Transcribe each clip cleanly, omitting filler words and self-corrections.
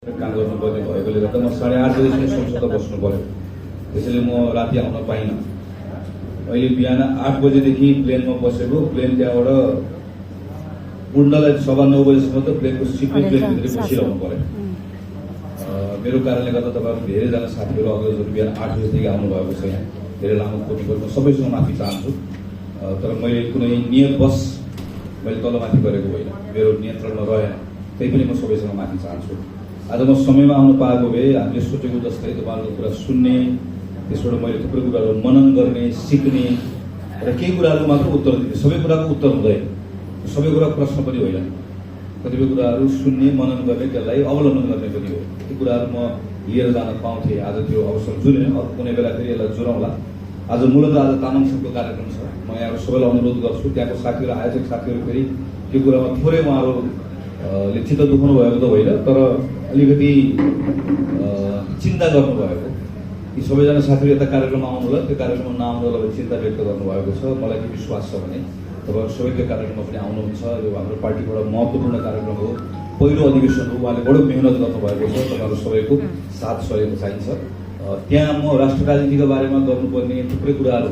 काम गर्नुपर्ने भएकोले गर्दा म 8:30 बजेसम्म संसदमा बस्नु पर्यो। त्यसैले म राति आउन पाइनँ। अहिले बिहान 8 बजेदेखि प्लेनमा बसेको, प्लेन त्यहाँबाट उड्नलाई 9:15 बजेसम्म त प्लेनको सिटमै प्लेनभित्रै बसिरहनु पर्यो। मेरो कारणले गर्दा तपाईँहरू धेरैजना साथीहरू अग्रजहरू बिहान 8 बजेदेखि आउनुभएको छ। यहाँ धेरै लामो कोर्नु म सबैसँग माफी चाहन्छु। तर मैले कुनै नियतवश मैले तलमाथि गरेको होइन, मेरो नियन्त्रणमा रहेन। त्यही पनि म सबैसँग माफी चाहन्छु। आज म समयमा आउनु पाएको भए हामीले सोचेको जस्तै तपाईँहरूको कुरा सुन्ने, त्यसबाट मैले थुप्रै कुराहरू मनन गर्ने, सिक्ने र केही कुराहरू मात्र उत्तर दिने। सबै कुराको उत्तर हुँदैन, सबै कुरा प्रश्न पनि होइन। कतिपय कुराहरू सुन्ने, मनन गर्ने, त्यसलाई अवलम्बन गर्ने पनि हो। ती कुराहरू म लिएर जान पाउँथेँ। आज त्यो अवसर जुनेन, अब कुनै बेला फेरि यसलाई जुराउँला। आज मूलत आज तामाङ सङ्घको कार्यक्रम छ। म यहाँहरू सबैलाई अनुरोध गर्छु, त्यहाँको साथीहरू, आयोजक साथीहरू फेरि त्यो कुरामा थोरै उहाँहरूले चित्त दुखाउनु भएको त होइन, तर अलिकति चिन्ता गर्नुभएको। यी सबैजना साथीहरू यता कार्यक्रममा आउनुलाई, त्यो कार्यक्रममा नआउनुलाई चिन्ता व्यक्त गर्नुभएको छ। मलाई के विश्वास छ भने तपाईँहरू सबै त्यो कार्यक्रममा पनि आउनुहुन्छ। यो हाम्रो पार्टीबाट महत्त्वपूर्ण कार्यक्रम हो, पहिलो अधिवेशन हो। उहाँले बडो मेहनत गर्नुभएको छ। तपाईँहरू सबैको साथ सहयोग चाहिन्छ। त्यहाँ म राष्ट्र राजनीतिका बारेमा गर्नुपर्ने थुप्रै कुराहरू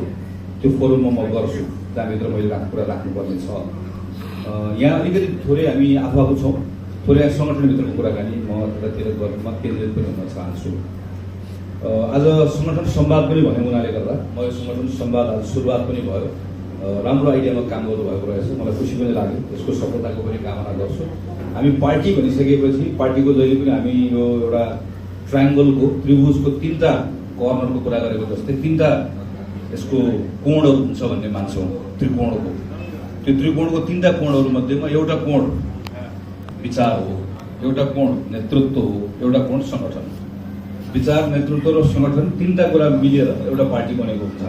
त्यो फोरममा म गर्छु, त्यहाँभित्र मैले कुरा राख्नुपर्ने छ। यहाँ अलिकति थोरै हामी आफू छौँ, थोरै सङ्गठनभित्रको कुराकानी म त्यतातिर गर्नुमा केन्द्रित पनि हुन चाहन्छु। आज सङ्गठन संवाद पनि भएको हुनाले गर्दा म यो सङ्गठन संवाद आज सुरुवात पनि भयो। राम्रो आइडियामा काम गर्नुभएको रहेछ, मलाई खुसी पनि लाग्यो। यसको सफलताको पनि कामना गर्छु। हामी पार्टी भनिसकेपछि पार्टीको जहिले पनि हामी यो एउटा ट्रायङ्गलको, त्रिभुजको 3टा कर्नरको कुरा गरेको जस्तै 3टा यसको कोणहरू हुन्छ भन्ने मान्छौँ। त्रिकोणको, त्यो त्रिकोणको 3टा कोणहरूमध्येमा एउटा कोण विचार हो, एउटा कोण नेतृत्व हो, एउटा कोण सङ्गठन। विचार, नेतृत्व र सङ्गठन 3टा कुरा मिलेर एउटा पार्टी बनेको हुन्छ।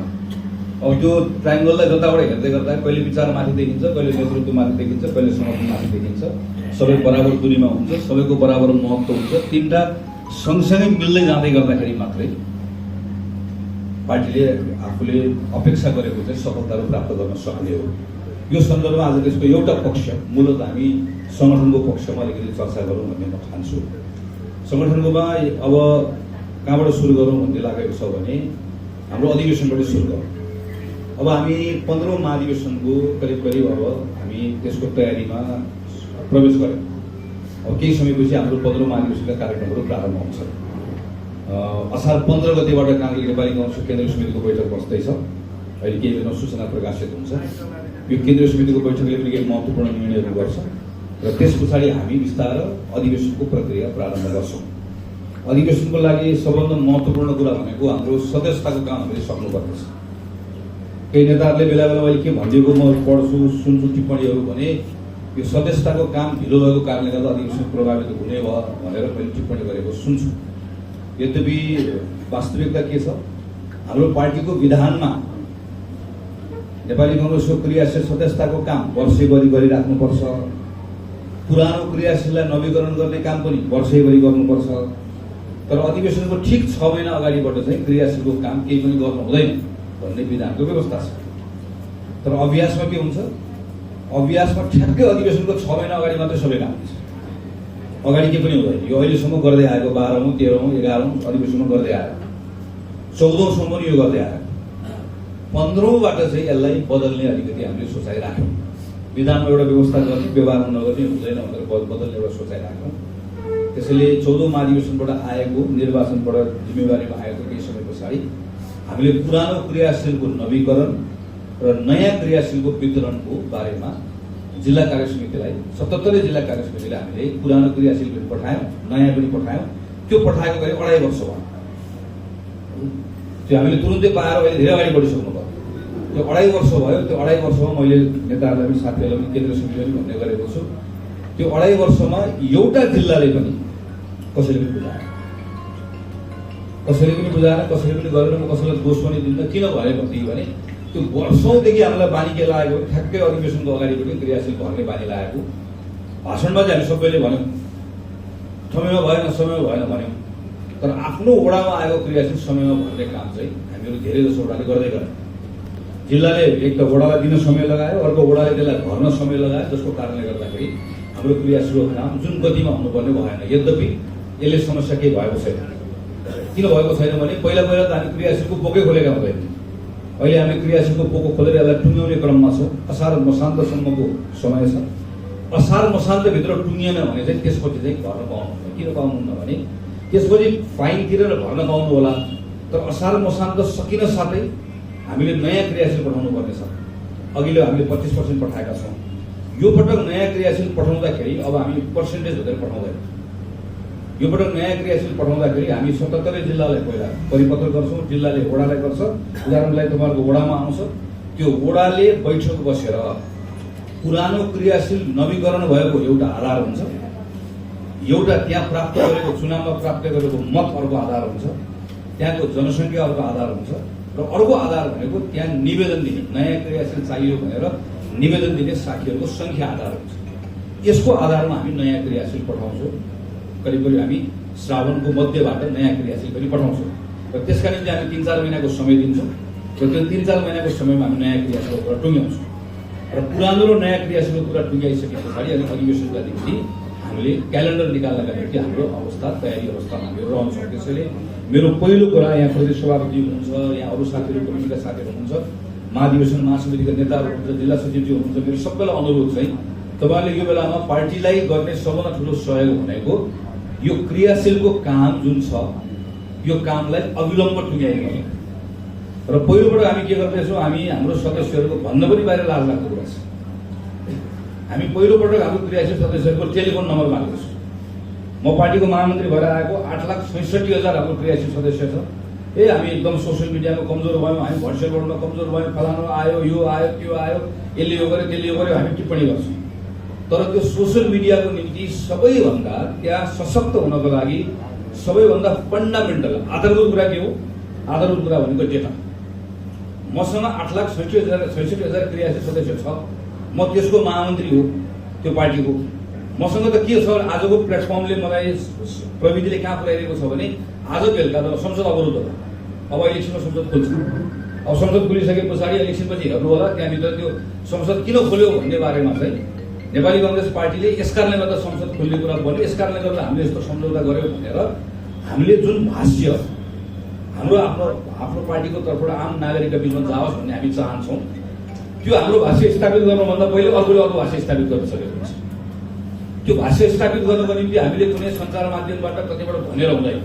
अब त्यो ट्रायङ्गललाई जताबाट हेर्दै गर्दा कहिले विचार माथि देखिन्छ, कहिले नेतृत्व माथि देखिन्छ, कहिले सङ्गठन माथि देखिन्छ। सबै बराबर दूरीमा हुन्छ, सबैको बराबर महत्त्व हुन्छ। 3टा सँगसँगै मिल्दै जाँदै गर्दाखेरि मात्रै पार्टीले आफूले अपेक्षा गरेको चाहिँ सफलताहरू प्राप्त गर्न सक्ने हो। यो सन्दर्भमा आज त्यसको एउटा पक्ष, मूलत हामी सङ्गठनको पक्षमा अलिकति चर्चा गरौँ भन्ने म ठान्छु। सङ्गठनकोमा अब कहाँबाट सुरु गरौँ भन्ने लागेको छ भने हाम्रो अधिवेशनबाट सुरु गरौँ। अब हामी 15औं महाधिवेशनको करिब अब हामी त्यसको तयारीमा प्रवेश गऱ्यौँ। अब केही समयपछि हाम्रो 15औं महाधिवेशनका कार्यक्रमहरू प्रारम्भ हुन्छ। असार 15 गतेबाट काङ्ग्रेस नेपाली काङ्ग्रेसको केन्द्रीय समितिको बैठक बस्दैछ। अहिले केही बेरमा सूचना प्रकाशित हुन्छ। यो केन्द्रीय समितिको बैठकले पनि केही महत्त्वपूर्ण निर्णयहरू गर्छ र त्यस पछाडि हामी बिस्तारै अधिवेशनको प्रक्रिया प्रारम्भ गर्छौँ। अधिवेशनको लागि सबभन्दा महत्त्वपूर्ण कुरा भनेको हाम्रो सदस्यताको काम हामीले सक्नुपर्नेछ। केही नेताहरूले बेला बेला मैले के भनिदिएको म पढ्छु, सुन्छु टिप्पणीहरू भने यो सदस्यताको काम ढिलो भएको कारणले गर्दा अधिवेशन प्रभावित हुने भयो भनेर मैले टिप्पणी गरेको सुन्छु। यद्यपि वास्तविकता के छ, हाम्रो पार्टीको विधानमा नेपाली काङ्ग्रेसको क्रियाशील सदस्यताको काम वर्षैभरि गरिराख्नुपर्छ। पुरानो क्रियाशीललाई नवीकरण गर्ने काम पनि वर्षैभरि गर्नुपर्छ। तर अधिवेशनको ठिक 6 महिना अगाडिबाट चाहिँ क्रियाशीलको काम केही पनि गर्नु हुँदैन भन्ने विधानको व्यवस्था छ। तर अभ्यासमा के हुन्छ, अभ्यासमा ठ्याक्कै अधिवेशनको 6 महिना अगाडि मात्रै सबै काम हुन्छ, अगाडि के पनि हुँदैन। यो अहिलेसम्म गर्दै आएको 12औं, 13औं, 11औं अधिवेशनमा गर्दै आयो, 14औंसम्म पनि यो गर्दै आयो। 15औंबाट चाहिँ यसलाई बदल्ने अलिकति हामीले सोचाइ राख्यौँ। विधानमा एउटा व्यवस्था गर्ने, व्यवहारमा नगर्ने हुँदैन भनेर बदल्ने एउटा सोचाइ राख्यौँ। त्यसैले 14औं महाधिवेशनबाट आएको, निर्वाचनबाट जिम्मेवारीमा आएको केही समय पछाडि हामीले पुरानो क्रियाशीलको नवीकरण र नयाँ क्रियाशीलको वितरणको बारेमा जिल्ला कार्य समितिलाई 77 जिल्ला कार्य समितिले हामीले पुरानो क्रियाशील पनि पठायौँ, नयाँ पनि पठायौँ। त्यो पठाएको गरी 2.5 वर्ष भयो। त्यो हामीले तुरुन्तै पाएर अहिले धेरै अगाडि बढिसक्नु भयो। त्यो 2.5 वर्ष भयो। त्यो 2.5 वर्षमा मैले नेताहरूलाई पनि, साथीहरूलाई पनि, केन्द्रीय समितिले पनि भन्ने गरेको छु, त्यो 2.5 वर्षमा एउटा जिल्लाले पनि कसैले पनि बुझाएन, कसैले पनि बुझाएन, कसैले पनि गरेन। म कसैलाई दोष पनि दिन्न। किन भनेदेखि भने त्यो वर्षौँदेखि हामीलाई बानी के लागेको, ठ्याक्कै अधिवेशनको अगाडिबाट क्रियाशील भर्ने बानी लागेको। भाषणमा चाहिँ हामी सबैले भन्यौँ समयमा भएन, समयमा भएन भन्यौँ। तर आफ्नो वडामा आएको क्रियाशील समयमा भर्ने काम चाहिँ हामीहरू धेरै जसो वडाले गर्दै गऱ्यौँ। जिल्लाले एक त वडालाई दिन समय लगायो, अर्को वडाले त्यसलाई भर्न समय लगायो, जसको कारणले गर्दाखेरि हाम्रो क्रियाशील काम जुन गतिमा हुनुपर्ने भएन। यद्यपि यसले समस्या केही भएको छैन। किन भएको छैन भने पहिला त हामी क्रियाशीलको पोकै खोलेका हुँदैन। अहिले हामी क्रियाशीलको पोको खोलेर यसलाई टुङ्ग्याउने क्रममा छौँ। असार मसान्तसम्मको समय छ। असार मसान्तभित्र टुङ्गिएन भने चाहिँ त्यसपछि चाहिँ भर्न पाउनुहुन्न। किन पाउनुहुन्न भने त्यसपछि फाइन तिरेर भर्न पाउनु होला। तर असार मसान्त सकिन साथै हामीले नयाँ क्रियाशील पठाउनु पर्नेछ। अघिल्लो हामीले 25% पठाएका छौँ। यो पटक नयाँ क्रियाशील पठाउँदाखेरि अब हामी पर्सेन्टेज हुँदैन पठाउँदैन। यो पटक नयाँ क्रियाशील पठाउँदाखेरि हामी 77 जिल्लालाई पहिला परिपत्र गर्छौँ। जिल्लाले वडालाई गर्छ। उदाहरणलाई तपाईँहरूको वडामा आउँछ। त्यो वडाले बैठक बसेर पुरानो क्रियाशील नवीकरण भएको एउटा आधार हुन्छ, एउटा त्यहाँ प्राप्त गरेको चुनावमा प्राप्त गरेको मत अर्को आधार हुन्छ, त्यहाँको जनसङ्ख्या अर्को आधार हुन्छ र अर्को आधार भनेको त्यहाँ निवेदन दिने नयाँ क्रियाशील चाहियो भनेर निवेदन दिने साथीहरूको सङ्ख्या आधार हुन्छ। यसको आधारमा हामी नयाँ क्रियाशील पठाउँछौँ। करिब करिब हामी श्रावणको मध्यबाट नयाँ क्रियाशील पनि पठाउँछौँ र त्यसका निम्ति हामी 3-4 महिनाको समय दिन्छौँ र त्यो 3-4 महिनाको समयमा हामी नयाँ क्रियाशीलको कुरा टुङ्ग्याउँछौँ र पुरानो र नयाँ क्रियाशीलको कुरा टुङ्ग्याइसके पछाडि अनि अधिवेशनका निम्ति हामीले क्यालेन्डर निकाल्नका निम्ति हाम्रो अवस्था तयारी अवस्थामा हामी रहन्छौँ। त्यसैले मेरो पहिलो कुरा यहाँ प्रदेश सभापति हुनुहुन्छ, यहाँ अरू साथीहरू कमिटीका साथीहरू हुनुहुन्छ, महाधिवेशन महासमितिका नेताहरू हुनुहुन्छ, जिल्ला सचिवजी हुनुहुन्छ, मेरो सबैलाई अनुरोध चाहिँ तपाईँले यो बेलामा पार्टीलाई गर्ने सबभन्दा ठुलो सहयोग भनेको यो क्रियाशीलको काम जुन छ यो कामलाई अविलम्ब टुङ्ग्याइदिनु र पहिलोपटक हामी के गर्दैछौँ, हामी हाम्रो सदस्यहरूको भन्न पनि बाहिर लाज लाग्दो कुरा छ। हामी पहिलोपटक हाम्रो क्रियाशील सदस्यहरूको टेलिफोन नम्बर मागेको छौँ। म पार्टीको महामन्त्री भएर आएको 8,66,000 हाम्रो क्रियाशील सदस्य छ। हामी एकदम सोसियल मिडियामा कमजोर भयौँ, हामी भर्चुअल कमजोर भयौँ, फलानु आयो, यो आयो, त्यो आयो, यसले यो गर्यो, त्यसले यो गर्यो, हामी टिप्पणी गर्छौँ। तर त्यो सोसियल मिडियाको निम्ति सबैभन्दा त्यहाँ सशक्त हुनको लागि सबैभन्दा फन्डामेन्टल आधारभूत कुरा के हो? आधारभूत कुरा भनेको डेटा। मसँग 8,66,000 क्रियाशील सदस्य छ। म त्यसको महामन्त्री हो त्यो पार्टीको। मसँग त के छ आजको प्लेटफर्मले मलाई प्रविधिले कहाँ पुर्याइदिएको छ भने आज बेलुका त संसद अवरुद्ध हो। अब इलेक्सनमा संसद खोल्छ। अब संसद खोलिसके पछाडि इलेक्सनपछि हेर्नु होला त्यहाँभित्र त्यो संसद किन खोल्यो भन्ने बारेमा चाहिँ नेपाली कांग्रेस पार्टीले यस कारणले गर्दा संसद खोल्ने कुरा भन्यो, यस कारणले गर्दा हामीले यस्तो सम्झौता गर्यौँ भनेर हामीले जुन भाष्य हाम्रो आफ्नो पार्टीको तर्फबाट आम नागरिकका बिचमा जाओस् भन्ने हामी चाहन्छौँ। त्यो हाम्रो भाष्य स्थापित गर्नुभन्दा पहिले अर्कोले अर्को भाष्य स्थापित गर्न सकेको हुन्छ। त्यो भाष्य स्थापित गर्नको निम्ति हामीले कुनै सञ्चार माध्यमबाट कतिबाट भनेर हुँदैन।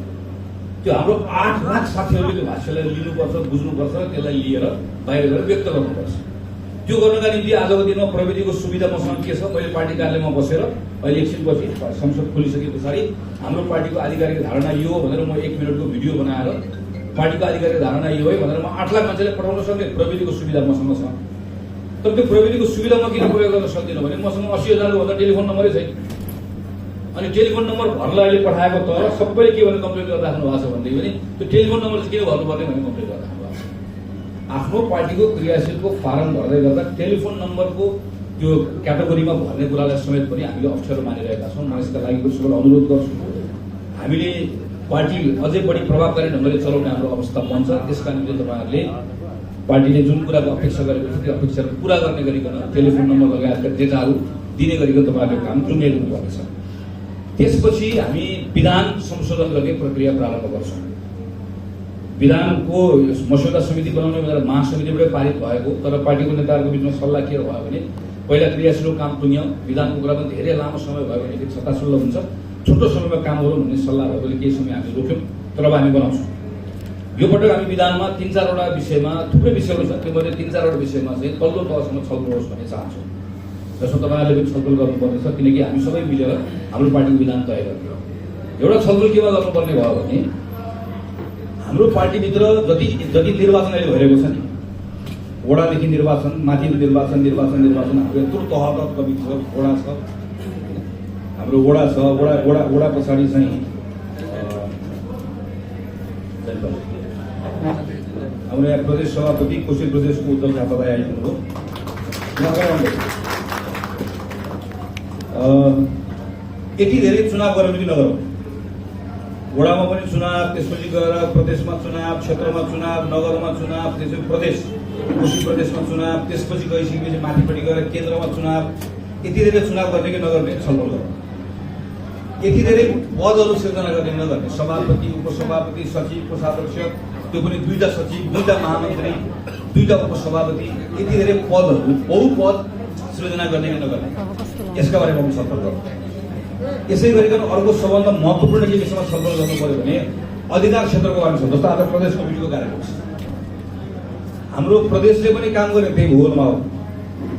त्यो हाम्रो 8 लाख साथीहरूले त्यो भाष्यलाई लिनुपर्छ, बुझ्नुपर्छ, त्यसलाई लिएर बाहिर गएर व्यक्त गर्नुपर्छ। त्यो गर्नका निम्ति आजको दिनमा प्रविधिको सुविधा मसँग के छ? मैले पार्टी कार्यालयमा बसेर अहिले एकछिनपछि संसद खोलिसके पछाडि हाम्रो पार्टीको आधिकारिक धारणा यो हो भनेर म 1 मिनटको भिडियो बनाएर पार्टीको आधिकारिक धारणा यो है भनेर म 8 लाख मान्छेले पठाउन सक्ने प्रविधिको सुविधा मसँग छ। तर त्यो प्रविधिको सुविधा म किन प्रयोग गर्न सक्दिनँ भने मसँग 80,000 भन्दा टेलिफोन नम्बरै छैन। अनि टेलिफोन नम्बर भर्नलाई अहिले पठाएको तर सबैले के भने कम्प्लेन गरिराख्नु भएको छ भनेदेखि पनि त्यो टेलिफोन नम्बर चाहिँ किन भर्नुपर्ने भने कम्प्लेन गरिराख्नु भएको छ। आफ्नो पार्टीको क्रियाशीलको फारम भर्दै गर्दा टेलिफोन नम्बरको त्यो क्याटेगोरीमा भर्ने कुरालाई समेत पनि हामीले अप्ठ्यारो मानिरहेका छौँ। म यसका लागि सबैलाई अनुरोध गर्छु हामीले पार्टी अझै बढी प्रभावकारी ढङ्गले चलाउने हाम्रो अवस्था बन्छ। त्यसका निम्ति तपाईँहरूले पार्टीले जुन कुराको अपेक्षा गरेको छ त्यो अपेक्षाहरू पुरा गर्ने गरिकन टेलिफोन नम्बर लगायतका डेटाहरू दिने गरिकन तपाईँहरूले काम टुङ्ग्याइदिनु पर्नेछ। त्यसपछि हामी विधान संशोधन गर्ने प्रक्रिया प्रारम्भ गर्छौँ। विधानको मस्यौदा समिति बनाउने भनेर महासमितिबाटै पारित भएको तर पार्टीको नेताहरूको बिचमा सल्लाह के भयो भने पहिला क्रियाशील काम टुङ्ग्यौँ, विधानको कुरा पनि धेरै लामो समय भयो भने छताछुल्लो हुन्छ, छोटो समयमा काम गरौँ भन्ने सल्लाह भएकोले केही समय हामी रोक्यौँ। तर अब हामी बनाउँछौँ। यो पटक हामी विधानमा 3-4वटा विषयमा थुप्रै विषयहरू छ, त्योमध्ये 3-4वटा विषयमा चाहिँ तल्लो तहसम्म छलफल होस् भन्ने चाहन्छौँ। जसमा तपाईँहरूले पनि छलफल गर्नुपर्नेछ किनकि हामी सबै मिलेर हाम्रो पार्टीको विधान तय गर्ने हो। एउटा छलफल केमा गर्नुपर्ने भयो भने हाम्रो पार्टीभित्र जति निर्वाचन अहिले भइरहेको छ नि, वडादेखि निर्वाचन, माथि निर्वाचन हाम्रो यत्रो तह कमिटी छ, वडा छ, हाम्रो वडा छ, वडा पछाडि चाहिँ हाम्रो यहाँ प्रदेश सभापति कोशी प्रदेशको उद्धव थापालाई आइपुग्नु यति धेरै चुनाव गरौँ कि नगरौँ, वडामा पनि चुनाव, त्यसपछि गएर प्रदेशमा चुनाव, क्षेत्रमा चुनाव, नगरमा चुनाव, त्यसपछि प्रदेश कोशी प्रदेशमा चुनाव, त्यसपछि गइसकेपछि माथिपट्टि गएर केन्द्रमा चुनाव, यति धेरै चुनाव गर्ने कि नगर्ने छलफल गरौँ। यति धेरै पदहरू सिर्जना गर्ने नगर्ने, सभापति, उपसभापति, सचिव, कोषाध्यक्ष, त्यो पनि 2टा सचिव, 2टा महामन्त्री, 2टा उपसभापति, यति धेरै पदहरू बहुपद सृजना गर्ने नगर्ने, यसका बारेमा पनि छलफल गर्नु। यसै गरिकन अर्को सबभन्दा महत्त्वपूर्ण के विषयमा छलफल गर्नु पर्यो भने अधिकार क्षेत्रको बारेमा छ। जस्तो आज प्रदेश कमिटीको कार्यक्रम छ, हाम्रो प्रदेशले पनि काम गर्ने त्यही भूगोलमा हो,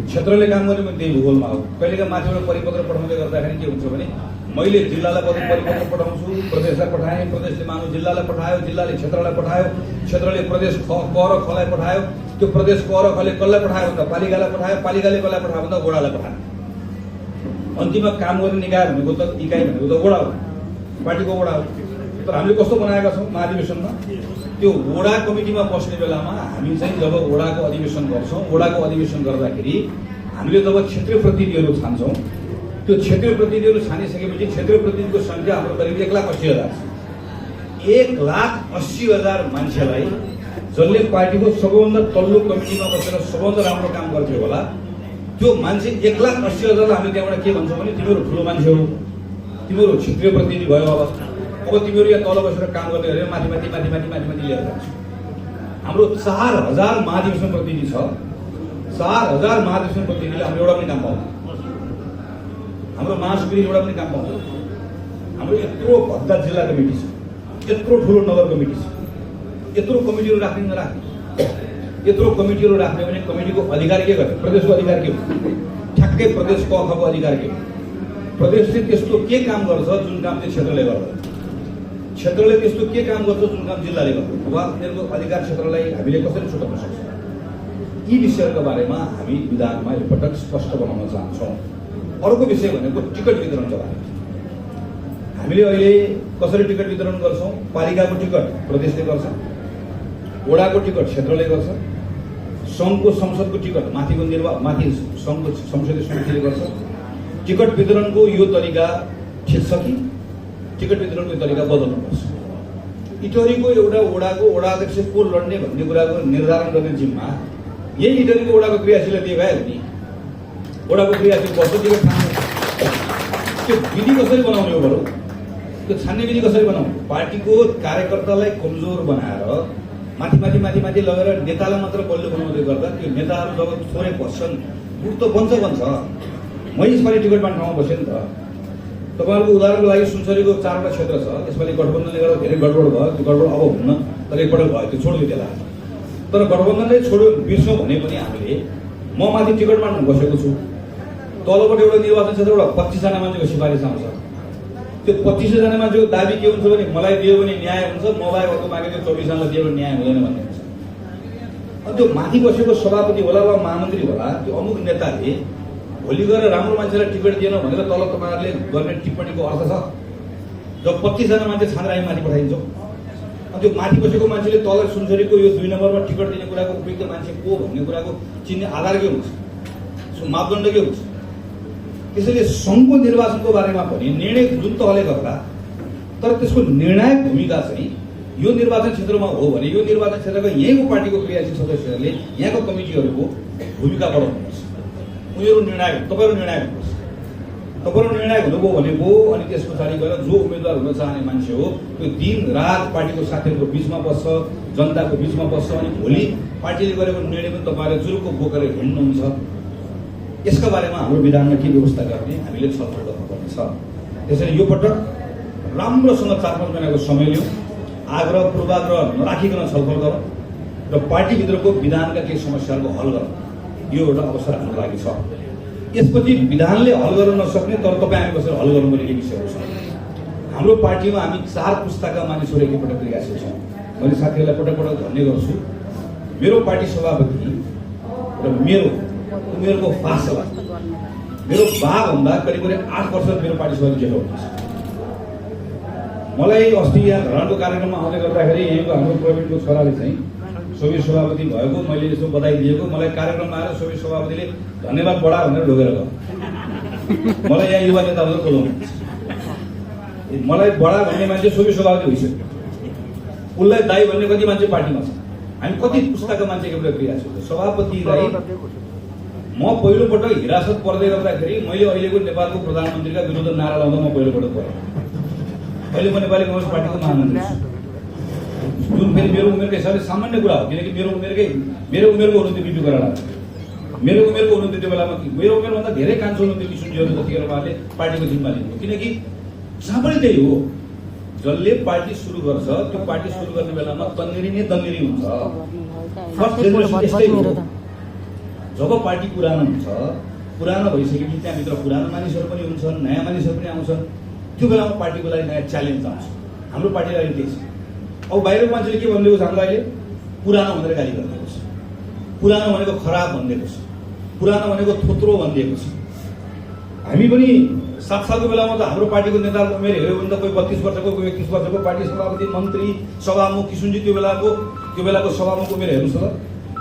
क्षेत्रले काम गर्ने पनि त्यही भूगोलमा हो। कहिलेका माथिबाट परिपत्र पठाउँदै गर्दाखेरि के हुन्छ भने मैले जिल्लालाई परिपत्र पठाउँछु, प्रदेशलाई पठाएँ, प्रदेशले मानव जिल्लालाई पठायो, जिल्लाले क्षेत्रलाई पठायो, क्षेत्रले प्रदेश क र खलाई पठायो, त्यो प्रदेश क र खले कसलाई पठायो भन्दा पालिकालाई पठायो, पालिकाले कसलाई पठायो भन्दा वडालाई पठायो। अन्तिममा काम गर्ने निकाय भनेको त इकाइ भनेको त वडा हो, पार्टीको वडा हो। तर हामीले कस्तो बनाएका छौँ महाधिवेशनमा, त्यो वडा कमिटीमा बस्ने बेलामा हामी चाहिँ जब वडाको अधिवेशन गर्छौँ, वडाको अधिवेशन गर्दाखेरि हामीले जब क्षेत्रीय प्रतिनिधिहरू छान्छौँ, त्यो क्षेत्रीय प्रतिनिधिहरू छानिसकेपछि क्षेत्रीय प्रतिनिधिको सङ्ख्या हाम्रो करिब 1,80,000 छ। 1,80,000 मान्छेलाई जसले पार्टीको सबभन्दा तल्लो कमिटीमा बसेर सबभन्दा राम्रो काम गर्थ्यो होला, त्यो मान्छे 1,80,000 हामीले त्यहाँबाट के भन्छौँ भने तिमीहरू ठुलो मान्छे हो, तिमीहरू क्षेत्रीय प्रतिनिधि भयो, अब तिमीहरू यहाँ तल बसेर काम गर्ने गरेर माथि लिएर जान्छ। हाम्रो 4,000 महाधिवेशन प्रतिनिधि छ, 4,000 महाधिवेशन प्रतिनिधिले हाम्रो एउटा पनि काम पाउँदैन, हाम्रो महासचिवले एउटा पनि काम पाउँदैन। हाम्रो यत्रो भद्दा जिल्ला कमिटी छ, यत्रो ठुलो नगर कमिटी छ, यत्रो कमिटीहरू राख्ने नराख्ने, यत्रो कमिटीहरू राख्ने भने कमिटीको अधिकार के गर्ने, प्रदेशको अधिकार के हो, ठ्याक्कै प्रदेश क खको अधिकार के हो। प्रदेशले त्यस्तो के काम गर्छ जुन काम चाहिँ क्षेत्रले गर्दैन, क्षेत्रले त्यस्तो के काम गर्छ जुन काम जिल्लाले गर्दैन, वा उनीहरूको अधिकार क्षेत्रलाई हामीले कसरी छुटाउन सक्छौँ। यी विषयहरूका बारेमा हामी विधानमा एकपटक स्पष्ट बनाउन चाहन्छौँ। अर्को विषय भनेको टिकट वितरणका बारेमा। हामीले अहिले कसरी टिकट वितरण गर्छौँ, पालिकाको टिकट प्रदेशले गर्छ, वडाको टिकट क्षेत्रले गर्छ, सङ्घको संसदको टिकट माथि सङ्घको संसदीय समितिले गर्छ। टिकट वितरणको यो तरिका ठिक छ कि टिकट वितरणको तरिका बदल्नुपर्छ। इटहरीको एउटा वडाको वडाध्यक्ष को लड्ने भन्ने कुराको निर्धारण गर्ने जिम्मा यही इटहरीको वडाको क्रियाशीलले दिए भए नि, वडाको क्रियाशील बस्छ टिकट छान्ने, त्यो विधि कसरी बनाउने हो बरु, त्यो छान्ने विधि कसरी बनाउने। पार्टीको कार्यकर्तालाई कमजोर बनाएर माथि लगेर नेतालाई मात्र बलियो बनाउँदै गर्दा त्यो नेताहरू जब थोरै बस्छन् गुट त बन्छ। मै यसपालि टिकट बाँड्ने ठाउँमा बसेँ नि त। तपाईँहरूको उदाहरणको लागि सुनसरीको 4वटा क्षेत्र छ, यसपालि गठबन्धनले गर्दा धेरै गडबड भयो, त्यो गडबड अब हुन्न, तर एकपल्ट भयो, त्यो छोड्यो त्यसलाई। तर गठबन्धनले छोड्यो बिर्स्यौँ भने पनि हामीले म माथि टिकट बाँड्नु बसेको छु, तलबाट एउटा निर्वाचन क्षेत्रबाट 25जना मान्छेको सिफारिस आउँछ। त्यो 25जना मान्छेको दाबी के हुन्छ भने मलाई दियो भने न्याय हुन्छ, मलाई अर्को मागे त्यो 24जनालाई दियो भने न्याय हुँदैन भन्ने हुन्छ। अनि त्यो माथि बसेको सभापति होला वा महामन्त्री होला, त्यो अमुक नेताले भोलि गएर राम्रो मान्छेलाई टिकट दिएन भनेर तल तपाईँहरूले गर्ने टिप्पणीको अर्थ छ। जब 25जना मान्छे छानेर हामी माथि पठाइन्छौँ, अनि त्यो माथि बसेको मान्छेले तल सुनसरीको यो 2 नम्बरमा टिकट दिने कुराको उपयुक्त मान्छे को भन्ने कुराको चिन्ने आधार के हुन्छ, मापदण्ड के हुन्छ। त्यसैले सङ्घको निर्वाचनको बारेमा पनि निर्णय जुन तहले गर्दा, तर त्यसको निर्णायक भूमिका चाहिँ यो निर्वाचन क्षेत्रमा हो भने यो निर्वाचन क्षेत्रका यहीँको पार्टीको क्रियाशील सदस्यहरूले यहाँको कमिटीहरूको भूमिका बढाउनुपर्छ। उनीहरू निर्णायक, तपाईँहरू निर्णायक हुनुपर्छ। तपाईँहरू निर्णायक हुनुभयो भनेको अनि त्यस पछाडि गएर जो उम्मेदवार हुन चाहने मान्छे हो त्यो दिन रात पार्टीको साथीहरूको बिचमा बस्छ, जनताको बिचमा बस्छ, अनि भोलि पार्टीले गरेको निर्णय पनि तपाईँहरूले जुरुक्क बोकेर हिँड्नुहुन्छ। यसका बारेमा हाम्रो विधानमा के व्यवस्था गर्ने हामीले छलफल गर्नुपर्ने छ। त्यसैले यो पटक राम्रोसँग 4-5 महिनाको समय लियौँ, आग्रह पूर्वाग्रह नराखिकन छलफल गरौँ र पार्टीभित्रको विधानका केही समस्याहरूको हल गरौँ। यो एउटा अवसर हाम्रो लागि छ। यसपछि विधानले हल गर्न नसक्ने तर तपाईँ हामी बसेर हल गर्नु पर्ने विषयहरू छ। हाम्रो पार्टीमा हामी 4 पुस्ताका मानिसहरू एकपटक क्रियाशील छौँ। मैले साथीहरूलाई पटक भन्ने गर्छु, मेरो पार्टी सभापति र उमेरको फासला मेरो बाभन्दा करिब 8 वर्ष मेरो पार्टी सभापति जेठो हुनुहुन्छ। मलाई अस्ति यहाँ धरानको कार्यक्रममा आउँदै गर्दाखेरि यहीँको हाम्रो प्रवीणको छोराले चाहिँ सोभियत सभापति भएको मैले यसो बधाई दिएको, मलाई कार्यक्रममा आएर सोभियत सभापतिले धन्यवाद बडा भनेर ढोगेर गयो। मलाई यहाँ युवा नेताहरू बोलाउनु, मलाई बडा भन्ने मान्छे सोभियत सभापति भइसक्यो, उसलाई दाई भन्ने कति मान्छे पार्टीमा छ। हामी कति पुस्ताका मान्छे एउटा क्रिया छ। सभापतिलाई म पहिलोपटक हिरासत पर्दै गर्दाखेरि मैले अहिलेको नेपालको प्रधानमन्त्रीका विरुद्ध नारा लाउँदा म पहिलोपटक परेँ। अहिले म नेपाली कङ्ग्रेस पार्टीको महामन्त्री छु, जुन फेरि मेरो उमेरको हिसाबले सामान्य कुरा हो, किनकि मेरो उमेरको हुनुहुन्थ्यो बिपी कोइराला, मेरो उमेरको हुनुहुन्थ्यो त्यो बेलामा, मेरो उमेरभन्दा धेरै कान्छो हुनुहुन्थ्यो किशोरजीहरू जतिखेर उहाँले पार्टीको जिम्मा लिनुभयो। किनकि जहाँ पनि त्यही हो, जसले पार्टी सुरु गर्छ त्यो पार्टी सुरु गर्ने बेलामा तन्नेरी नै तन्नेरी हुन्छ। फर्स्ट जेनेरेसन यस्तै हो, जब पार्टी पुरानो हुन्छ, पुरानो भइसकेपछि त्यहाँभित्र पुरानो मानिसहरू पनि हुन्छन्, नयाँ मानिसहरू पनि आउँछन्, त्यो बेलामा पार्टीको लागि नयाँ च्यालेन्ज आउँछ। हाम्रो पार्टीलाई अहिले त्यही छ। अब बाहिरको मान्छेले के भनिदिएको छ, हामीलाई अहिले पुरानो भनेर गाली गरिदिएको छ, पुरानो भनेको खराब भनिदिएको छ, पुरानो भनेको थोत्रो भनिदिएको छ। हामी पनि 7 सालको बेलामा त हाम्रो पार्टीको नेताको उमेर हेऱ्यो भने त कोही 32 वर्षको, कोही 31 वर्षको, पार्टी सभापति, मन्त्री, सभामुख, किशुनजी त्यो बेलाको सभामुखको उमेर हेर्नुहोस् त,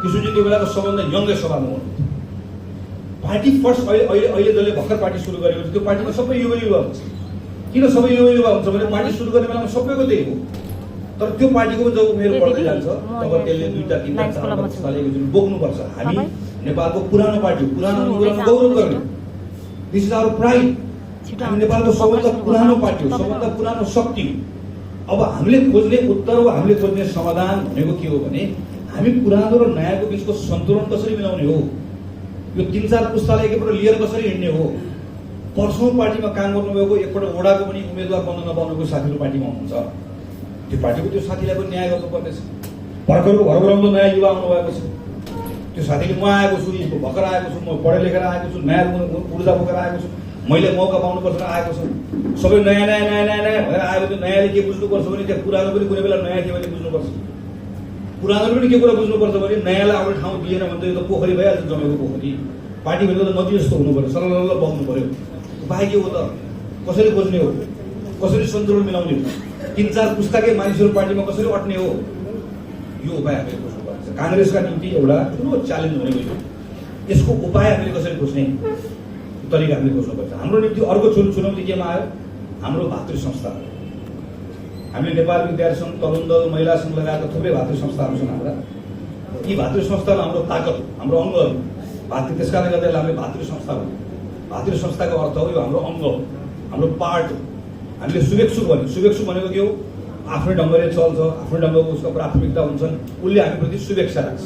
किशुनजी त्यो बेलाको सबभन्दा यङ्गेस्ट सभामुख हुनुहुन्थ्यो। पार्टी फर्स्ट अहिले जसले भर्खर पार्टी सुरु गरेको छ त्यो पार्टीमा सबै युवा हुन्छ। किन सबै युवा हुन्छ भने पार्टी सुरु गर्ने बेलामा सबैको त्यही हो। तर त्यो पार्टीको जब उमेर बढ्दै जान्छ तब त्यसले 2टा 3टा 4टा सालको जुन बोक्नुपर्छ। हामी नेपालको पुरानो पार्टी, पुरानो गौरव गर्ने, दिस इज आवर प्राइड। हामी नेपालको सबभन्दा पुरानो पार्टी हो, सबभन्दा पुरानो शक्ति हो। अब हामीले खोज्ने उत्तर हो, हामीले खोज्ने समाधान भनेको के हो भने हामी पुरानो र नयाँको बिचको सन्तुलन कसरी मिलाउने हो, यो 3-4 पुस्तालाई एकपल्ट लिएर कसरी हिँड्ने हो। वर्षौं पार्टीमा काम गर्नुभएको, एकपल्ट वडाको पनि उम्मेदवार बन्न नपाउनुको साथीहरू पार्टीमा हुनुहुन्छ, त्यो पार्टीको त्यो साथीलाई पनि न्याय गर्नुपर्नेछ। भर्खरको घर बनाउँदो नयाँ युवा आउनुभएको छ, त्यो साथीले म आएको छु, भर्खर आएको छु, म पढे लेखेर आएको छु, नयाँ ऊर्जा बोकेर आएको छु, मैले मौका पाउनुपर्छ आएको छु, सबै नयाँ भनेर आएको। त्यो नयाँले के बुझ्नुपर्छ भने त्यहाँ पुरानो पनि कुनै बेला नयाँ थियो भने बुझ्नुपर्छ, पुरानो पनि के कुरा बुझ्नुपर्छ भने नयाँलाई आफ्नो ठाउँ दिएन भने त यो त पोखरी भइहाल्छ, जमेको पोखरी। पार्टीभित्र त नदी जस्तो हुनु पर्यो, सलल्ल बग्नु पर्यो। उपाय के हो त, कसरी खोज्ने हो, कसरी सन्तुलन मिलाउने हो, 3-4 पुस्ताकै मानिसहरू पार्टीमा कसरी अट्ने हो, यो उपाय हामीले खोज्नुपर्छ। काङ्ग्रेसका निम्ति एउटा ठुलो च्यालेन्ज भनेको यो, यसको उपाय हामीले कसरी खोज्ने तरिका हामीले खोज्नुपर्छ। हाम्रो निम्ति अर्को चुनौती केमा आयो, हाम्रो भातृ संस्था। हामीले नेपाल विद्यार्थी सङ्घ, तरुण दल, महिला सङ्घ लगायतका थुप्रै भातृ संस्थाहरू छन् हाम्रा। यी भातृ संस्थामा हाम्रो ताकत, हाम्रो अङ्गहरू भातृ, त्यस कारणले गर्दा हामीले भातृ संस्था हो। भातृ संस्थाको अर्थ हो यो हाम्रो अङ्ग हो, हाम्रो पार्ट हो। हामीले शुभेच्छु भन्यो, शुभेच्छु भनेको के हो, आफ्नै ढङ्गले चल्छ, आफ्नै ढङ्गको उसको प्राथमिकता हुन्छन्, उसले हामीप्रति शुभेच्छा राख्छ।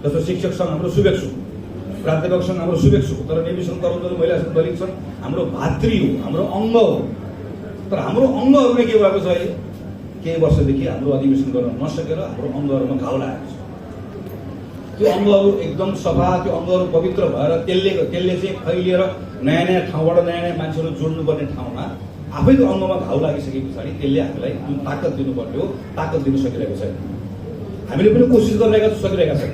जस्तो शिक्षक सङ्घ हाम्रो शुभेच्छु, प्राध्यापक सङ्घ हाम्रो शुभेच्छु, तर नेवी सङ्घ, तरुण दल, महिला सङ्घ, दलित सङ्घ हाम्रो भातृ हो, हाम्रो अङ्ग हो। तर हाम्रो अङ्गहरूले के भएको छ, अहिले केही वर्षदेखि हाम्रो अधिवेशन गर्न नसकेर हाम्रो अङ्गहरूमा घाउ लागेको छ। त्यो अङ्गहरू एकदम सफा, त्यो अङ्गहरू पवित्र भएर त्यसले चाहिँ फैलिएर नयाँ ठाउँबाट नयाँ मान्छेहरू जोड्नुपर्ने ठाउँमा आफै त्यो अङ्गमा घाउ लागिसके पछाडि त्यसले हामीलाई जुन ताकत दिनुपर्ने हो ताकत दिन सकिरहेको छैन। हामीले पनि कोसिस गरिरहेका सकिरहेका छैन।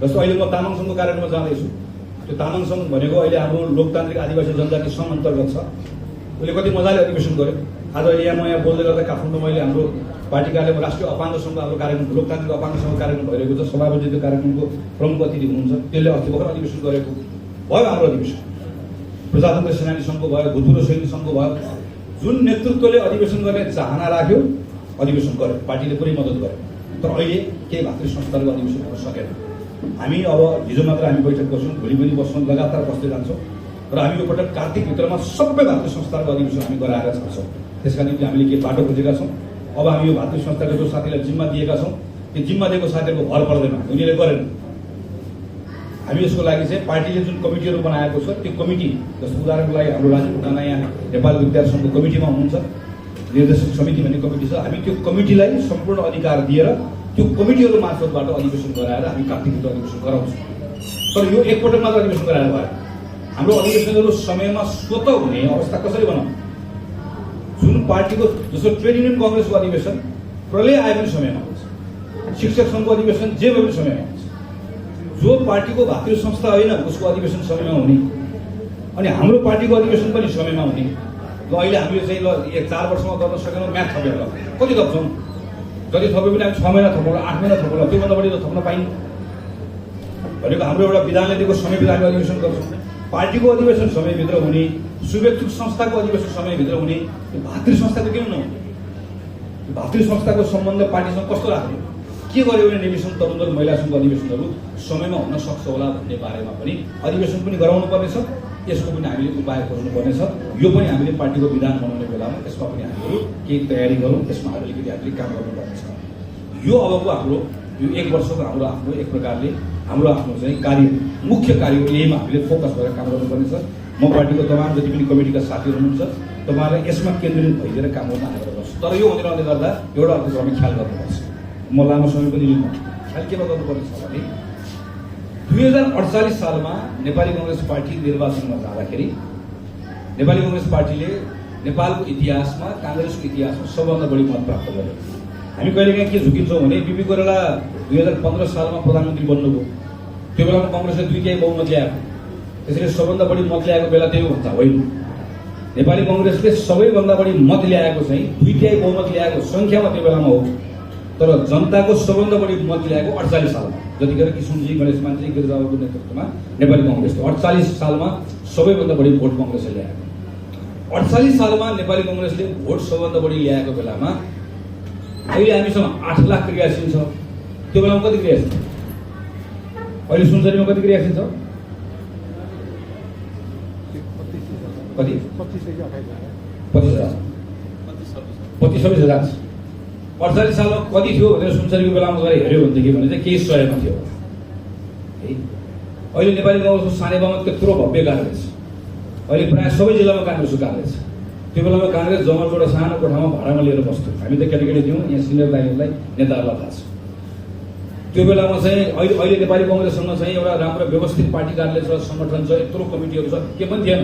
जस्तो अहिले म तामाङ सङ्घको कार्यक्रममा जाँदैछु, त्यो तामाङ सङ्घ भनेको अहिले हाम्रो लोकतान्त्रिक आदिवासी जनजाति सङ्घ अन्तर्गत छ। उसले कति मजाले अधिवेशन गर्यो। आज यहाँ म यहाँ बोल्दै गर्दा काठमाडौँ मैले हाम्रो पार्टी कार्यालयमा राष्ट्रिय अपाङ्ग सङ्घको हाम्रो कार्यक्रम, लोकतान्त्रिक अपाङ्ग सङ्घको कार्यक्रम भइरहेको छ। सभापति त्यो कार्यक्रमको प्रमुख अतिथि हुनुहुन्छ, त्यसले अस्ति भर्खर अधिवेशन गरेको भयो। हाम्रो अधिवेशन प्रजातन्त्र सेनानी सङ्घको भयो, भूतपूर्व सैनिक सङ्घको भयो। जुन नेतृत्वले अधिवेशन गर्ने चाहना राख्यो अधिवेशन गर्यो, पार्टीले पुरै मद्दत गर्यो। तर अहिले केही भातृ संस्थाहरूको अधिवेशन गर्न सकेन। हामी अब हिजो मात्र हामी बैठक बस्छौँ, भोलि पनि बस्छौँ, लगातार बस्दै जान्छौँ र हामी यो पटक कार्तिकभित्रमा सबै भातृ संस्थाहरूको अधिवेशन हामी गराएर छाड्छौँ। त्यसका निम्ति हामीले के बाटो खोजेका छौँ। अब हामी यो भातृ संस्थाको जो साथीलाई जिम्मा दिएका छौँ, त्यो जिम्मा दिएको साथीहरूको भर पर्दैन, उनीहरूले गरेन। हामी यसको लागि चाहिँ पार्टीले जुन कमिटीहरू बनाएको छ त्यो कमिटी, जस्तो उदाहरणको लागि हाम्रो राजीव ढुङ्गाना यहाँ नेपाल विद्यार्थी सङ्घको कमिटीमा हुनुहुन्छ, निर्देशक समिति भन्ने कमिटी छ। हामी त्यो कमिटीलाई सम्पूर्ण अधिकार दिएर त्यो कमिटीहरू मार्फतबाट अधिवेशन गराएर हामी कार्तिकभित्र अधिवेशन गराउँछौँ। तर यो एकपटक मात्र अधिवेशन गराएर भयो। हाम्रो अधिवेशनहरू समयमा स्वतः हुने अवस्था कसरी बनाउँ। जुन पार्टीको जस्तो ट्रेड युनियन कङ्ग्रेसको अधिवेशन प्रलय आए पनि समयमा हुन्छ, शिक्षक सङ्घको अधिवेशन जे भए पनि समयमा हुन्छ। जो पार्टीको भातृ संस्था होइन उसको अधिवेशन समयमा हुने, अनि हाम्रो पार्टीको अधिवेशन पनि समयमा हुने। ल अहिले हामीले चाहिँ ल 4 वर्षमा गर्न सकेनौँ, म्याथ थपेर ल कति थप्छौँ, जति थपे पनि हामी 6 महिना थपौँला, 8 महिना थपौँला, त्योभन्दा बढी त थप्न पाइन्न भनेको। हाम्रो एउटा विधानले दिएको समयभित्र हामी अधिवेशन गर्छौँ। पार्टीको अधिवेशन समयभित्र हुने, शुभेच्छुक संस्थाको अधिवेशन समयभित्र हुने, त्यो भातृ संस्थाको किन नहुने। भातृ संस्थाको सम्बन्ध पार्टीसँग कस्तो राख्ने, के गर्यो भने निवेशन तरुण दल महिला सङ्घ अधिवेशनहरू समयमा हुन सक्छ होला भन्ने बारेमा पनि अधिवेशन पनि गराउनु पर्नेछ। यसको पनि हामीले उपाय खोज्नु पर्नेछ। यो पनि हामीले पार्टीको विधान बनाउने बेलामा त्यसमा पनि हामीहरू केही तयारी गरौँ, त्यसमा अलिकति हामीले काम गर्नुपर्नेछ। यो अबको हाम्रो यो 1 वर्षको हाम्रो आफ्नो एक प्रकारले हाम्रो आफ्नो चाहिँ मुख्य कार्य यहीमा हामीले फोकस गरेर काम गर्नुपर्नेछ। म पार्टीको तमाम जति पनि कमिटीका साथीहरू हुनुहुन्छ तपाईँहरूलाई यसमा केन्द्रित भइदिएर काम गर्न आग्रह गर्छु। तर यो हुँदै गर्दा एउटा अर्को हामी ख्याल गर्नुपर्छ। म लामो समय पनि लिन्न। खालि केमा गर्नुपर्ने छ भने 2048 सालमा नेपाली कङ्ग्रेस पार्टी निर्वाचनमा जाँदाखेरि नेपाली कङ्ग्रेस पार्टीले नेपालको इतिहासमा काङ्ग्रेसको इतिहासमा सबभन्दा बढी मत प्राप्त गर्यो। हामी कहिलेकाहीँ के झुकिन्छौँ भने बिपी कोइराला 2015 सालमा प्रधानमन्त्री बन्नुभयो। त्यो बेलामा कङ्ग्रेसले 2 बहुमत ल्याएको, त्यसैले सबभन्दा बढी मत ल्याएको बेला त्यही हो भन्छ होइन। नेपाली कङ्ग्रेसले सबैभन्दा बढी मत ल्याएको चाहिँ 2 बहुमत ल्याएको सङ्ख्यामा त्यो बेलामा हो। तर जनताको सबभन्दा बढी मत ल्याएको 48 सालमा, जतिखेर किशुनजी गणेशमानजी गिरिजाबाबुको नेतृत्वमा नेपाली कङ्ग्रेसले 48 सालमा सबैभन्दा बढी भोट कङ्ग्रेसले ल्याएको। 48 सालमा नेपाली कङ्ग्रेसले भोट सबभन्दा बढी ल्याएको बेलामा अहिले हामीसँग 8 लाख क्रियाशील छ। त्यो बेलामा कति क्रियाशील? अहिले सुनसरीमा कति क्रियाशील छ? कति? 25,000 26,000। 48 सालमा कति थियो भनेर सुनसरीको बेलामा गएर हेऱ्यो भनेदेखि भने चाहिँ केही 100मा थियो है। अहिले नेपाली कङ्ग्रेसको सानेबामा त्यत्रो भव्य कार्य छ। अहिले प्रायः सबै जिल्लामा काङ्ग्रेसको कार्य छ। त्यो बेलामा काङ्ग्रेस जङ्गलको एउटा सानो कोठामा भाडामा लिएर बस्थ्यो। हामी त केटाकेटी थियौँ, यहाँ सिनियर दाइहरूलाई नेताहरूलाई थाहा छ। त्यो बेलामा चाहिँ अहिले नेपाली कङ्ग्रेससँग चाहिँ एउटा राम्रो व्यवस्थित पार्टी कार्यालय छ, सङ्गठन छ, यत्रो कमिटीहरू छ, के पनि थिएन।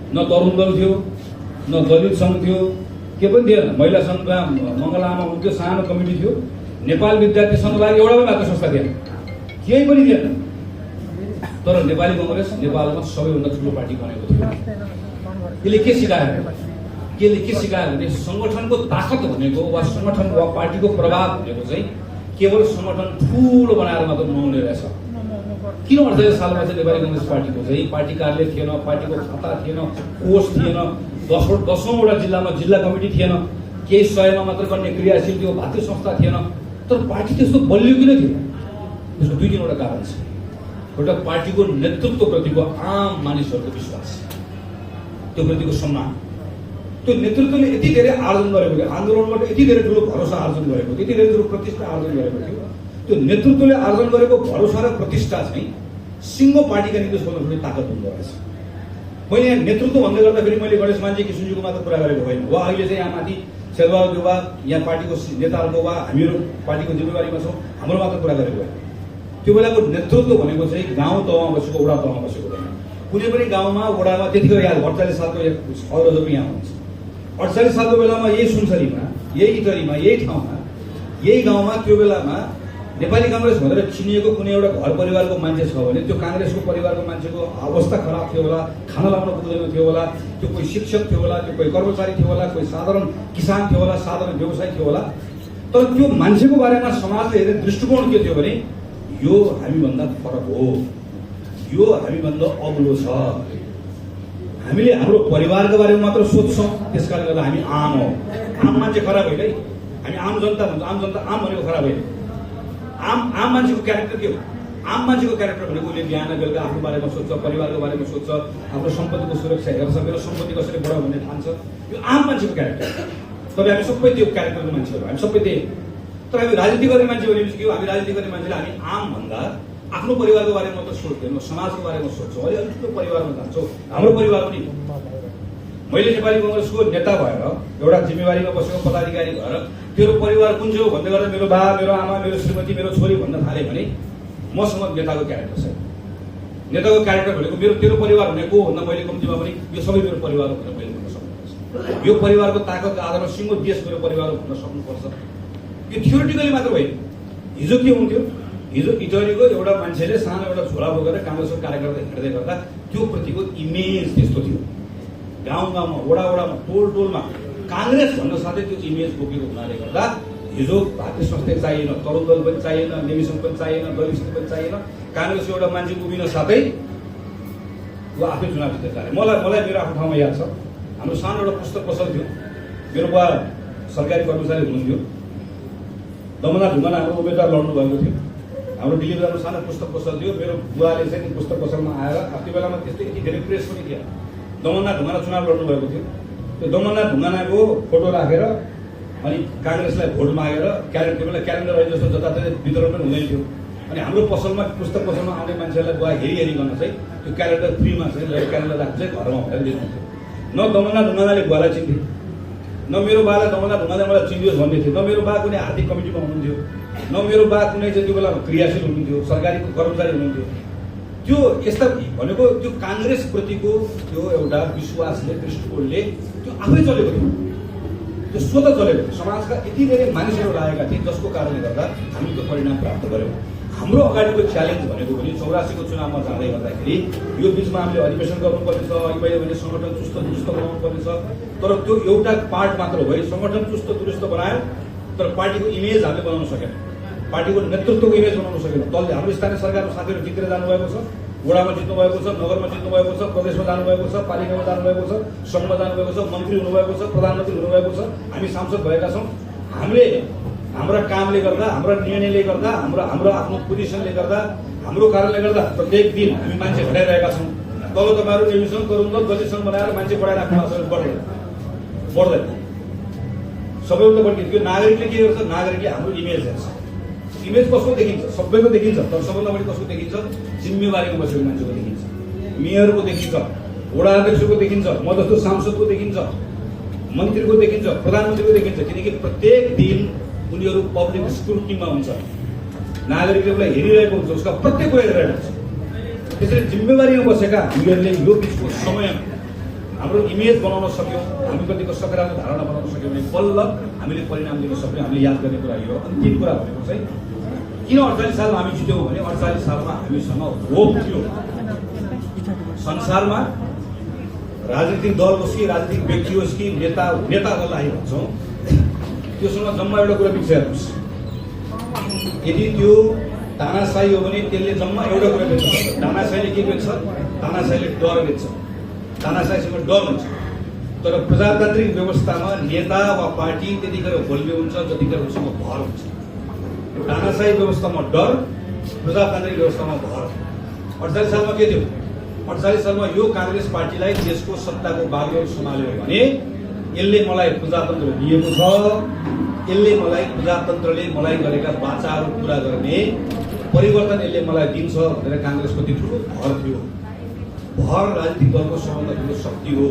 न तरुण दल थियो, न दलित सङ्घ थियो, के पनि थिएन। महिला सङ्घमा मङ्गलामा उनको सानो कमिटी थियो। नेपाल विद्यार्थी सङ्घलाई एउटा पनि भएको संस्था थिएन, केही पनि थिएन। तर नेपाली कङ्ग्रेस नेपालमा सबैभन्दा ठुलो पार्टी बनेको थियो। यसले के सिकायो भने सङ्गठनको ताकत भनेको वा सङ्गठन वा पार्टीको प्रभाव भनेको चाहिँ केवल सङ्गठन ठुलो बनाएर मात्र नहुने रहेछ। किन 48 सालमा चाहिँ नेपाली कङ्ग्रेस पार्टीको चाहिँ पार्टी कार्यालय थिएन, पार्टीको खाता थिएन, कोष थिएन, 10वटा जिल्लामा जिल्ला कमिटी थिएन, केही 100मा मात्र गर्ने क्रियाशील थियो, भातृ संस्था थिएन। तर पार्टी त्यस्तो बलियो किन थियो? त्यसको 2-3वटा कारण छ। एउटा पार्टीको नेतृत्वप्रतिको आम मानिसहरूको विश्वास, त्यो प्रतिको सम्मान, त्यो नेतृत्वले यति धेरै आर्जन गरेको थियो, आन्दोलनबाट यति धेरै ठुलो भरोसा आर्जन गरेको थियो, यति धेरै ठुलो प्रतिष्ठा आर्जन गरेको थियो। त्यो नेतृत्वले आर्जन गरेको भरोसा र प्रतिष्ठा चाहिँ सिङ्गो पार्टीका निम्ति सबभन्दा ठुलो ताकत हुँदो रहेछ। मैले यहाँ नेतृत्व भन्दै गर्दाखेरि मैले गणेशमानजी किशुनजीको मात्र कुरा गरेको होइन, वा अहिले चाहिँ यहाँ माथि शेरबहादुर देउवा यहाँ पार्टीको नेताहरूको वा हामीहरू पार्टीको जिम्मेवारीमा छौँ, हाम्रो मात्र कुरा गरेको होइन। त्यो बेलाको नेतृत्व भनेको चाहिँ गाउँ तहमा बसेको, वडा तहमा बसेको होइन। कुनै पनि गाउँमा वडामा त्यतिखेर याद 48 सालको अग्रजहरू पनि यहाँ हुनुहुन्छ। 48 सालको बेलामा यही सुनसरीमा, यही इटरीमा, यही ठाउँमा, यही गाउँमा त्यो बेलामा नेपाली काङ्ग्रेस भनेर चिनिएको कुनै एउटा घर परिवारको मान्छे छ भने त्यो काङ्ग्रेसको परिवारको मान्छेको अवस्था खराब थियो होला, खाना लाउन पुग्दैन थियो होला, त्यो कोही शिक्षक थियो होला, त्यो कोही कर्मचारी थियो होला, कोही साधारण किसान थियो होला, साधारण व्यवसायी थियो होला। तर त्यो मान्छेको बारेमा समाजले हेर्ने दृष्टिकोण के थियो भने यो हामीभन्दा फरक हो, यो हामीभन्दा अग्लो छ। हामीले हाम्रो परिवारको बारेमा मात्र सोध्छौँ, त्यसकारणले गर्दा हामी आम हो। आम मान्छे खराब होइन है, हामी आम जनता भन्छ। आम जनता आम भनेको खराब होइन। आम मान्छेको क्यारेक्टर के हो? आम मान्छेको क्यारेक्टर भनेको उसले बिहान बेलुका आफ्नो बारेमा सोध्छ, परिवारको बारेमा सोध्छ, आफ्नो सम्पत्तिको सुरक्षा हेर्छ, मेरो सम्पत्ति कसरी बढायो भन्ने ठान्छ। यो आम मान्छेको क्यारेक्टर। तपाईँ हामी सबै त्यो क्यारेक्टरको मान्छेहरू, हामी सबै त्यही। तर हामी राजनीति गर्ने मान्छे भनेपछि के हो? हामी राजनीति गर्ने मान्छेले हामी आम भन्दा आफ्नो परिवारको बारेमा मात्र सोच्दैनौँ, समाजको बारेमा सोध्छौँ। अहिले अलिक ठुलो परिवारमा जान्छौँ, हाम्रो परिवार पनि। मैले नेपाली कङ्ग्रेसको नेता भएर एउटा जिम्मेवारीमा बसेको पदाधिकारी भएर तेरो परिवार कुन चाहिँ हो भन्दै गर्दा मेरो बा, मेरो आमा, मेरो श्रीमती, मेरो छोरी भन्न थालेँ भने मसँग नेताको क्यारेक्टर छ। नेताको क्यारेक्टर भनेको मेरो तेरो परिवार भनेको भन्दा मैले कम्तीमा पनि यो सबै मेरो परिवार हो भनेर मैले भन्न सक्नुपर्छ। यो परिवारको ताकतको आधारमा सिङ्गो देश मेरो परिवार हो भन्न सक्नुपर्छ। यो थियोरिटिकली मात्र होइन। हिजो के हुन्थ्यो? हिजो इटरीको एउटा मान्छेले सानो एउटा झोला बोकेर काङ्ग्रेसको कार्यकर्ता हिँड्दै गर्दा त्यो प्रतिको इमेज त्यस्तो थियो। गाउँ गाउँमा, वडा वडामा, टोल टोलमा काङ्ग्रेस भन्न साथै त्यो इमेज बोकेको हुनाले गर्दा हिजो भातृ संस्था चाहिएन, तरुण दल पनि चाहिएन, नेमिसङ पनि चाहिएन, दलित सङ्घ पनि चाहिएन। काङ्ग्रेसको एउटा मान्छे उभिन साथै ऊ आफै चुनाव जितेर जाने। मलाई मेरो आफ्नो ठाउँमा याद छ, हाम्रो सानो एउटा पुस्तक पसल थियो। मेरो बुवा सरकारी कर्मचारी हुनुहुन्थ्यो। दमना ढुङ्गाना हाम्रो उम्मेदवार लड्नु भएको थियो। हाम्रो डिलिभरीमा सानो पुस्तक पसल थियो। मेरो बुवाले चाहिँ पुस्तक पसलमा आएर त्यो बेलामा त्यस्तो यति धेरै प्रेस पनि थियो। दमना ढुङ्गाना चुनाव लड्नु भएको थियो। त्यो दमना ढुङ्गानाको फोटो राखेर अनि काङ्ग्रेसलाई भोट मागेर क्यालेन्डर अहिले जस्तो जताततै वितरण पनि हुँदैन थियो। अनि हाम्रो पसलमा पुस्तक पसलमा आउने मान्छेहरूलाई बुवा हेरी गर्न चाहिँ त्यो क्यालेन्डर फ्रीमा चाहिँ क्यालेन्डर राख्नु चाहिँ घरमा भनेर दिनुहुन्थ्यो। न दमना ढुङ्गानाले बुवालाई चिन्थे, न मेरो बालाई दमना ढुङ्गाले मलाई चिनियोस् भन्ने थियो, न मेरो बा कुनै आर्थिक कमिटीमा हुनुहुन्थ्यो, न मेरो बा कुनै चाहिँ त्यो बेला क्रियाशील हुनुहुन्थ्यो, सरकारी कर्मचारी हुनुहुन्थ्यो। त्यो यस्ता भनेको त्यो काङ्ग्रेसप्रतिको त्यो एउटा विश्वासले दृष्टिकोणले त्यो आफै चलेको थियो, त्यो स्वतः चलेको थियो। समाजका यति धेरै मानिसहरू लागेका थिए जसको कारणले गर्दा हामी त्यो परिणाम प्राप्त गऱ्यौँ। हाम्रो अगाडिको च्यालेन्ज भनेको पनि 84को चुनावमा जाँदै गर्दाखेरि यो बिचमा हामीले अधिवेशन गर्नुपर्ने छ, अहिले भने सङ्गठन चुस्त दुरुस्त बनाउनु पर्ने छ। तर त्यो एउटा पार्ट मात्र हो। सङ्गठन चुस्त दुरुस्त बनायो तर पार्टीको इमेज हामीले बनाउन सकेन, पार्टीको नेतृत्वको इमेज बनाउन सकेन। तलले हाम्रो स्थानीय सरकारमा साथीहरू जितेर जानुभएको छ, वडामा जित्नु भएको छ, नगरमा जित्नु भएको छ, प्रदेशमा जानुभएको छ, पालिकामा जानुभएको छ, सङ्घमा जानुभएको छ, मन्त्री हुनुभएको छ, प्रधानमन्त्री हुनुभएको छ, हामी सांसद भएका छौँ। हामीले हाम्रा कामले गर्दा, हाम्रा निर्णयले गर्दा, हाम्रो आफ्नो पोजिसनले गर्दा, हाम्रो कारणले गर्दा प्रत्येक दिन हामी मान्छे घटाइरहेका छौँ। तल तपाईँहरू एडमिसन गराउनु दलितसँग बनाएर मान्छे बढाइराख्नु बढ्दैन। सबैभन्दा बढी त्यो नागरिकले के गर्छ, नागरिकले हाम्रो इमेज हेर्छ। इमेज कसको देखिन्छ, सबैको देखिन्छ, तर सबभन्दा बढी कसको देखिन्छ, जिम्मेवारीमा बसेको मान्छेको देखिन्छ, मेयरको देखिन्छ, वडा अध्यक्षको देखिन्छ, म जस्तो सांसदको देखिन्छ, मन्त्रीको देखिन्छ, प्रधानमन्त्रीको देखिन्छ। किनकि प्रत्येक दिन उनीहरू पब्लिक स्क्रुटिनीमा हुन्छ, नागरिकले उसलाई हेरिरहेको हुन्छ, उसका प्रत्येक कुरा हेरिरहेको हुन्छ। त्यसरी जिम्मेवारीमा बसेका हामीहरूले यो बिचको समयमा हाम्रो इमेज बनाउन सक्यौँ, हामी कतिको सकारात्मक धारणा बनाउन सक्यौँ भने बल्ल हामीले परिणाम दिन सक्यौँ। हामीले याद गर्ने कुरा यो अन्तिम कुरा भनेको चाहिँ किन 48 सालमा हामी जित्यौँ भने 48 सालमा हामीसँग होप थियो। संसारमा राजनीतिक दल होस् कि राजनीतिक व्यक्ति होस् कि नेता दललाई भन्छौँ, त्योसँग जम्मा एउटा कुरा बिर्सिया हेर्नुहोस्, यदि त्यो तानाशाही हो भने त्यसले जम्मा एउटा कुरा बेच्छ। तानाशाहीले के बेच्छ, तानाशाहीले डर बेच्छ, तानाशाहीसँग डर हुन्छ। तर प्रजातान्त्रिक व्यवस्थामा नेता वा पार्टी त्यतिखेर बलियो हुन्छ जतिखेर उसँग भर हुन्छ। तानाशाही व्यवस्थामा डर, प्रजातान्त्रिक व्यवस्थामा भर। 48 सालमा के थियो, 48 सालमा यो काङ्ग्रेस पार्टीलाई देशको सत्ताको बागडोर सम्हाल्यो भने यसले मलाई प्रजातन्त्र दिएको छ, यसले मलाई प्रजातन्त्रले मलाई गरेका वाचाहरू पुरा गर्ने परिवर्तन यसले मलाई दिन्छ भनेर काङ्ग्रेसको ठुलो भर थियो। भर राजनीतिक दलको सबभन्दा ठुलो शक्ति हो।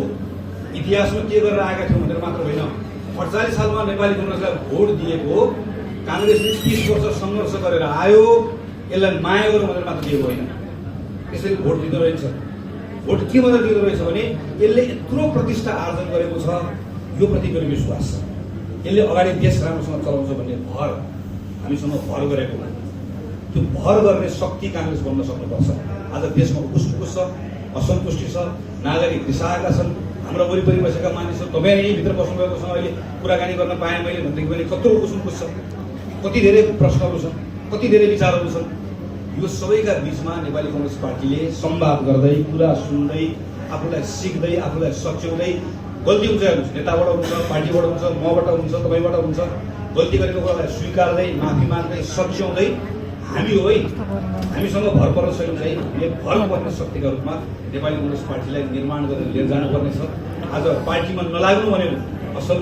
इतिहासमा के गरेर आएका थियौँ भनेर मात्र होइन, 48 सालमा नेपाली काङ्ग्रेसलाई भोट दिएको काङ्ग्रेसले 30 वर्ष सङ्घर्ष गरेर आयो, यसलाई माया गरौँ भनेर मात्र दिएको होइन। त्यसरी भोट दिँदो रहेछ। भोट के भनेर दिँदो रहेछ भने यसले यत्रो प्रतिष्ठा आर्जन गरेको छ, यो प्रति मेरो विश्वास छ, यसले अगाडि देश राम्रोसँग चलाउँछ भन्ने भर हामीसँग भर गरेको हो। त्यो भर गर्ने शक्ति काङ्ग्रेस बन्न सक्नुपर्छ। आज देशमा उकुस छ, असन्तुष्टि छ, नागरिक रिसाएका छन्। हाम्रो वरिपरि बसेका मानिसहरू तपाईँ यहीँभित्र बस्नुभएकोसँग अहिले कुराकानी गर्न पाएँ मैले भनेदेखि पनि कत्रो उकुस छ, कति धेरै प्रश्नहरू छन्, कति धेरै विचारहरू छन्। यो सबैका बिचमा नेपाली काङ्ग्रेस पार्टीले संवाद गर्दै, कुरा सुन्दै, आफूलाई सिक्दै, आफूलाई सच्याउँदै, गल्ती हुन्छ हेर्नुहोस्, नेताबाट हुन्छ, पार्टीबाट हुन्छ, मबाट हुन्छ, तपाईँबाट हुन्छ, गल्ती गरेको कुरालाई स्वीकार्दै, माफी माग्दै, सच्याउँदै हामी हो है, हामीसँग भर पर्न सक्यौँ चाहिँ हामीले भर पर्ने शक्तिका रूपमा नेपाली काङ्ग्रेस पार्टीलाई निर्माण गरेर लिएर जानुपर्नेछ। आज पार्टीमा नलाग्नु भनेको असल